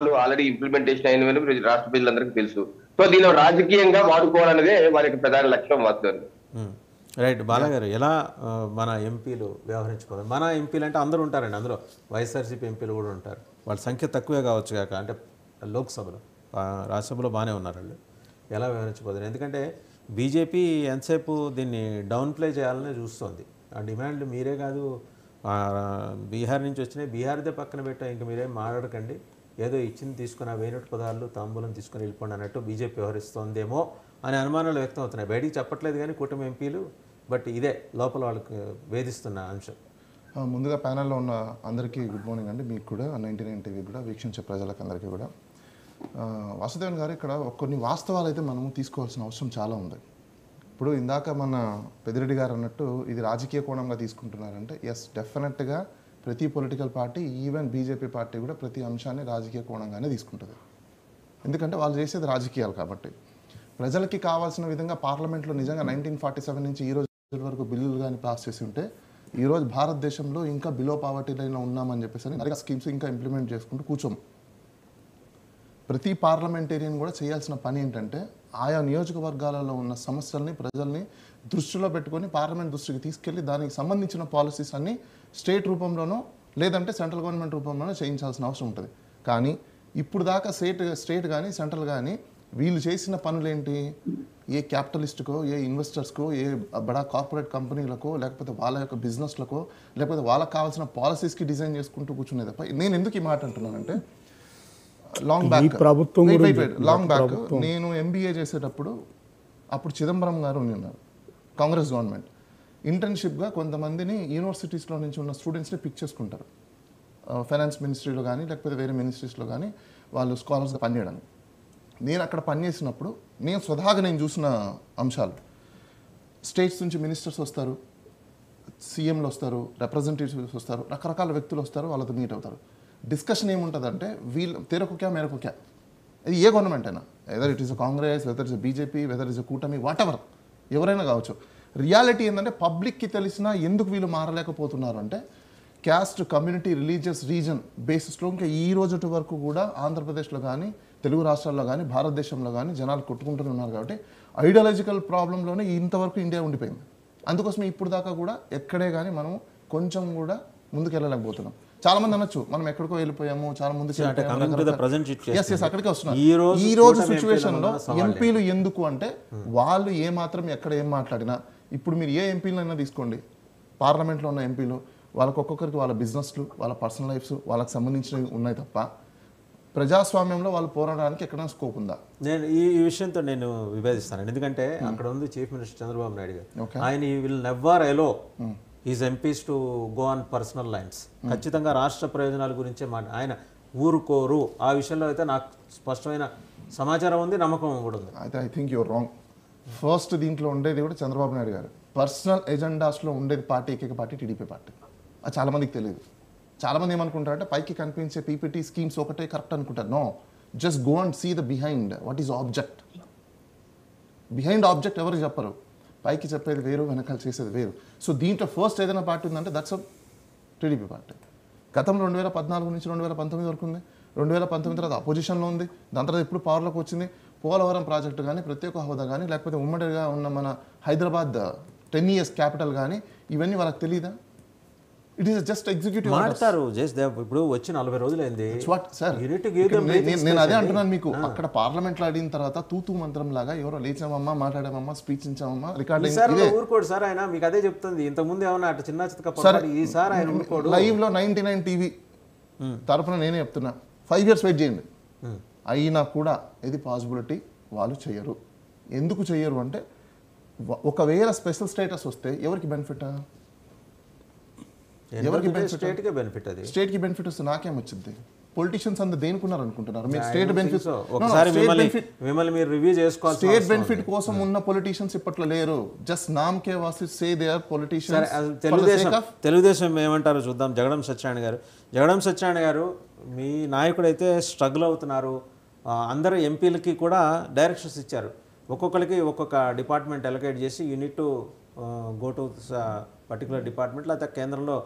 Already implementation అయినవని రాష్ట్ర ప్రజలందరికీ తెలుసు. సో దీన్ని రాజకీయంగా వాడుకోవాలనేదే వారి యొక్క ప్రధాన లక్ష్యం వాస్తవానికి. రైట్. బాలగారు ఎలా మన ఎంపీలు వ్యవహరించుకోవాలి? మన ఎంపీలు అంటే అందరూ ఉంటారండి, అందులో వైఎస్ఆర్సీపీ ఎంపీలు కూడా ఉంటారు. వాళ్ళ సంఖ్య తక్కువే కావచ్చు కాక, అంటే లోక్సభలో రాజ్యసభలో బాగానే ఉన్నారు వాళ్ళు. ఎలా వ్యవహరించుకోవాలి? ఎందుకంటే బీజేపీ ఎంతసేపు దీన్ని డౌన్ ప్లే చేయాలనే చూస్తుంది. ఆ డిమాండ్లు మీరే కాదు, బీహార్ నుంచి వచ్చినాయి, బీహార్దే పక్కన పెట్టా, ఇంక మీరేం మాట్లాడకండి, ఏదో ఇచ్చింది తీసుకుని 1000 పదాలు తాంబూలం తీసుకుని వెళ్ళిపోండి అన్నట్టు బీజేపీ వ్యవహరిస్తోందేమో అనే అనుమానాలు వ్యక్తం అవుతున్నాయి. బయటికి చెప్పట్లేదు కానీ కూటమి ఎంపీలు, బట్ ఇదే లోపల వాళ్ళకి వేధిస్తున్న అంశం. ముందుగా ప్యానెల్లో ఉన్న అందరికీ గుడ్ మార్నింగ్ అండి, మీకు కూడా 99 టీవీ కూడా వీక్షించే ప్రజలకు అందరికీ కూడా. వాసుదేవన్ గారు, ఇక్కడ కొన్ని వాస్తవాలు అయితే మనము తీసుకోవాల్సిన అవసరం చాలా ఉంది. ఇప్పుడు ఇందాక మన పెద్దిరెడ్డి గారు అన్నట్టు ఇది రాజకీయ కోణంగా తీసుకుంటున్నారంటే ఎస్, డెఫినెట్గా ప్రతి political party, even BJP party కూడా ప్రతి అంశాన్ని రాజకీయ కోణంగానే తీసుకుంటుంది. ఎందుకంటే వాళ్ళు చేసేది రాజకీయాలు కాబట్టి. ప్రజలకి కావాల్సిన విధంగా పార్లమెంట్లో నిజంగా 1947 నుంచి ఈ రోజు వరకు బిల్లులు కానీ పాస్ చేసి ఉంటే ఈరోజు భారతదేశంలో ఇంకా బిలో పావర్టీ లైన్లో ఉన్నామని చెప్పేసి நிறைய స్కీమ్స్ ఇంకా ఇంప్లిమెంట్ చేసుకుంటూ కూర్చోము. ప్రతి పార్లమెంటేరియన్ కూడా చేయాల్సిన పని ఏంటంటే ఆయా నియోజకవర్గాలలో ఉన్న సమస్యల్ని, ప్రజల్ని దృష్టిలో పెట్టుకొని పార్లమెంట్ దృష్టికి తీసుకెళ్లి దానికి సంబంధించిన పాలసీస్ అన్ని స్టేట్ రూపంలోనో లేదంటే సెంట్రల్ గవర్నమెంట్ రూపంలోనో చేయించాల్సిన అవసరం ఉంటుంది. కానీ ఇప్పుడు దాకా స్టేట్ కానీ సెంట్రల్ కానీ వీళ్ళు చేసిన పనులేంటి? ఏ క్యాపిటలిస్ట్కో, ఏ ఇన్వెస్టర్స్కో, ఏ బడా కార్పొరేట్ కంపెనీలకో, లేకపోతే వాళ్ళ యొక్క బిజినెస్లకో, లేకపోతే వాళ్ళకి కావాల్సిన పాలసీస్కి డిజైన్ చేసుకుంటూ కూర్చునే తప్ప. నేను ఎందుకు ఈ మాట అంటున్నానంటే, లాంగ్ బ్యాక్ నేను ఎంబీఏ చేసేటప్పుడు అప్పుడు చిదంబరం గారు ఉన్నారు, కాంగ్రెస్ గవర్నమెంట్. ఇంటర్న్షిప్గా కొంతమందిని యూనివర్సిటీస్లో నుంచి ఉన్న స్టూడెంట్స్ని పిక్ చేసుకుంటారు, ఫైనాన్స్ మినిస్ట్రీలో కానీ లేకపోతే వేరే మినిస్ట్రీస్లో కానీ వాళ్ళు స్కాలర్స్గా పనిచేయడానికి. నేను అక్కడ పనిచేసినప్పుడు నేను స్వతహాగా నేను చూసిన అంశాలు, స్టేట్స్ నుంచి మినిస్టర్స్ వస్తారు, సీఎంలు వస్తారు, రిప్రజెంటేటివ్స్ వస్తారు, రకరకాల వ్యక్తులు వస్తారు, వాళ్ళతో మీట్ అవుతారు. డిస్కషన్ ఏముంటుందంటే వీళ్ళు తెరకు క్యా మేరకు క్యా, ఇది ఏ గవర్నమెంట్ అయినా, whether it is Congress, whether is BJP, whether is కూటమి, వాట్ ఎవర్, ఎవరైనా కావచ్చు. రియాలిటీ ఏంటంటే పబ్లిక్కి తెలిసినా ఎందుకు వీళ్ళు మారలేకపోతున్నారు అంటే క్యాస్ట్, కమ్యూనిటీ, రిలీజియస్, రీజన్ బేసిస్లో ఇంకా ఈ రోజు వరకు కూడా ఆంధ్రప్రదేశ్లో కానీ తెలుగు రాష్ట్రాల్లో కానీ భారతదేశంలో కానీ జనాలు కొట్టుకుంటూనే ఉన్నారు. కాబట్టి ఐడియాలజికల్ ప్రాబ్లంలోనే ఇంతవరకు ఇండియా ఉండిపోయింది. అందుకోసమే ఇప్పుడు దాకా కూడా ఎక్కడే కానీ మనం కొంచెం కూడా ముందుకు వెళ్ళలేకపోతున్నాం. చాలా మంది అనొచ్చు మనం ఎక్కడికో వెళ్ళిపోయాము, చాలా ముందుకు అక్కడికే వస్తున్నారు. ఈ రోజు సిచ్యువేషన్లో ఎంపీలు ఎందుకు అంటే వాళ్ళు ఏ మాత్రం ఎక్కడ ఏం మాట్లాడినా, ఇప్పుడు మీరు ఏ ఎంపీలైనా తీసుకోండి, పార్లమెంట్లో ఉన్న ఎంపీలు వాళ్ళకి ఒక్కొక్కరికి వాళ్ళ బిజినెస్లు, వాళ్ళ పర్సనల్ లైఫ్స్ వాళ్ళకి సంబంధించినవి ఉన్నాయి తప్ప ప్రజాస్వామ్యంలో వాళ్ళు పోరాడడానికి ఎక్కడైనా స్కోప్ ఉందా? నేను ఈ విషయంతో నేను విభేదిస్తాను. ఎందుకంటే అక్కడ ఉంది చీఫ్ మినిస్టర్ చంద్రబాబు నాయుడు గారు. ఆయన will never allow his MPs to go on personal lines. ఖచ్చితంగా రాష్ట్ర ప్రయోజనాల గురించే ఆయన ఊరుకోరు. ఆ విషయంలో అయితే నాకు స్పష్టమైన సమాచారం ఉంది, నమ్మకం కూడా ఉంది. అయితే I think your wrong. First దీంట్లో ఉండేది కూడా చంద్రబాబు నాయుడు గారు. పర్సనల్ ఎజెండాస్లో ఉండేది పార్టీ, ఏకైక పార్టీ టీడీపీ పార్టీ. అది చాలామందికి తెలియదు. చాలామంది ఏమనుకుంటారంటే పైకి కనిపించే పీపీటీ స్కీమ్స్ ఒకటే కరెక్ట్ అనుకుంటారు. No, just go and see the behind, what is object. Behind object ఎవరు చెప్పరు, పైకి చెప్పేది వేరు, వెనకాల చేసేది వేరు. సో దీంట్లో ఫస్ట్ ఏదైనా పార్టీ ఉందంటే దట్స్ అ టీడీపీ పార్టీ. గతంలో 2014 నుంచి 2019 వరకు ఉంది. 2019 తర్వాత అపోజిషన్లో ఉంది. దాని తర్వాత ఇప్పుడు పవర్లోకి వచ్చింది. పోలవరం ప్రాజెక్టు కానీ, ప్రత్యేక హోదా కానీ, లేకపోతే ఉమ్మడిగా ఉన్న మన హైదరాబాద్ 10 years క్యాపిటల్ కానీ, ఇవన్నీ వాళ్ళకి తెలియదా? ఇట్ ఈస్ జస్ట్ ఎగ్జిక్యూటివ్ మాట్లాడతారు. ఇప్పుడు వచ్చి 40 రోజులైంది. నేను అదే అంటున్నాను మీకు. అక్కడ పార్లమెంట్లో అడిగిన తర్వాత తూతూ మంత్రం లాగా ఎవరో లేచామమ్మా, మాట్లాడామమ్మా, స్పీచ్ ఇచ్చామమ్మా, రికార్డింగ్ ఊరుకోడు సార్. ఆయన మీకు అదే చెప్తుంది. ఇంతకుముందు ఏమన్నా అటు చిన్న ఈసారి ఆయన ఊరుకోడు. లైవ్ లో 99 టీవీ తరఫున నేనే చెప్తున్నా, 5 years వెయిట్ చేయండి. అయినా కూడా ఇది పాసిబిలిటీ వాళ్ళు చెయ్యరు. ఎందుకు చెయ్యరు అంటే ఒకవేళ స్పెషల్ స్టేటస్ వస్తే ఎవరికి బెనిఫిట్? ఎవరికి స్టేట్కి బెనిఫిట్? అది స్టేట్కి బెనిఫిట్ వస్తే నాకేం వచ్చింది? పొలిటీషియన్స్ అంతా దేనికున్నారు అనుకుంటున్నారు? మీరు స్టేట్ బెనిఫిట్, ఒకసారి మిమ్మల్ని మీరు రివ్యూ చేసుకోవాలి. స్టేట్ బెనిఫిట్ కోసం ఉన్న పొలిటీషియన్స్ ఇప్పట్లో లేరు. జస్ట్ నామ్ కే వాసి సే దే ఆర్ పొలిటీషియన్స్. తెలుగుదేశం ఏమంటారో చూద్దాం. జగడం సత్యనారాయణ గారు మీ నాయకుడైతే స్ట్రగుల్ అవుతున్నారు. అందరు ఎంపీలకి కూడా డైరెక్షన్స్ ఇచ్చారు. ఒక్కొక్కరికి ఒక్కొక్క డిపార్ట్మెంట్ అలొకేట్ చేసి unit to go to particular department, లేకపోతే కేంద్రంలో